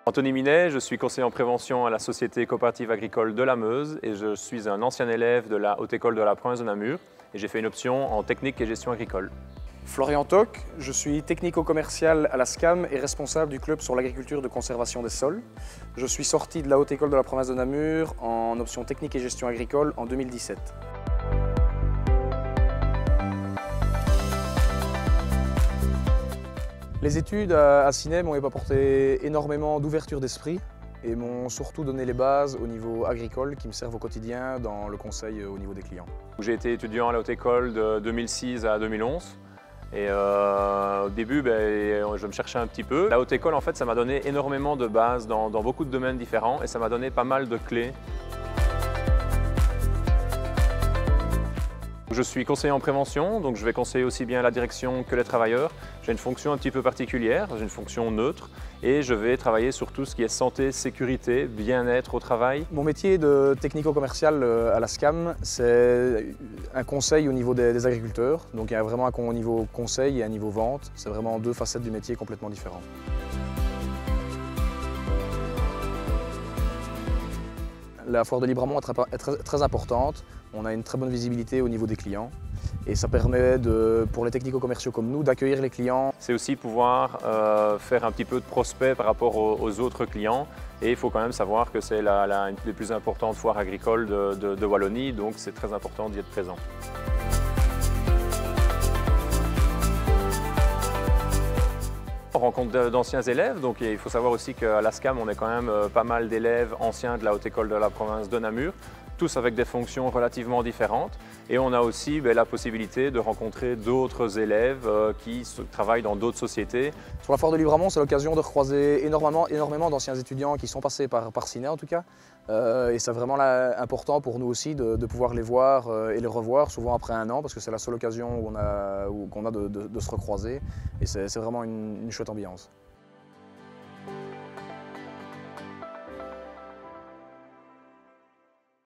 Anthony Minet, je suis conseiller en prévention à la Société coopérative agricole de la Meuse et je suis un ancien élève de la Haute École de la province de Namur et j'ai fait une option en technique et gestion agricole. Florian Toc, je suis technico-commercial à la SCAM et responsable du club sur l'agriculture de conservation des sols. Je suis sorti de la Haute École de la province de Namur en option technique et gestion agricole en 2017. Les études à Ciney m'ont apporté énormément d'ouverture d'esprit et m'ont surtout donné les bases au niveau agricole qui me servent au quotidien dans le conseil au niveau des clients. J'ai été étudiant à la Haute École de 2006 à 2011 et au début je me cherchais un petit peu. La Haute École en fait ça m'a donné énormément de bases dans beaucoup de domaines différents et ça m'a donné pas mal de clés. Je suis conseiller en prévention, donc je vais conseiller aussi bien la direction que les travailleurs. J'ai une fonction un petit peu particulière, j'ai une fonction neutre et je vais travailler sur tout ce qui est santé, sécurité, bien-être au travail. Mon métier de technico-commercial à la SCAM, c'est un conseil au niveau des agriculteurs. Donc il y a vraiment un niveau conseil et un niveau vente. C'est vraiment deux facettes du métier complètement différentes. La foire de Libramont est très importante. On a une très bonne visibilité au niveau des clients et ça permet pour les technico-commerciaux comme nous d'accueillir les clients. C'est aussi pouvoir faire un petit peu de prospect par rapport aux autres clients et il faut quand même savoir que c'est une des plus importantes foires agricoles de Wallonie, donc c'est très important d'y être présent. On rencontre d'anciens élèves, donc il faut savoir aussi qu'à la SCAM, on est quand même pas mal d'élèves anciens de la Haute École de la province de Namur, tous avec des fonctions relativement différentes. Et on a aussi la possibilité de rencontrer d'autres élèves qui travaillent dans d'autres sociétés. Sur la foire de Libramont, c'est l'occasion de recroiser énormément d'anciens étudiants qui sont passés par Ciney en tout cas. Et c'est vraiment important pour nous aussi de pouvoir les voir et les revoir, souvent après un an, parce que c'est la seule occasion qu'on a de se recroiser. Et c'est vraiment une chouette ambiance.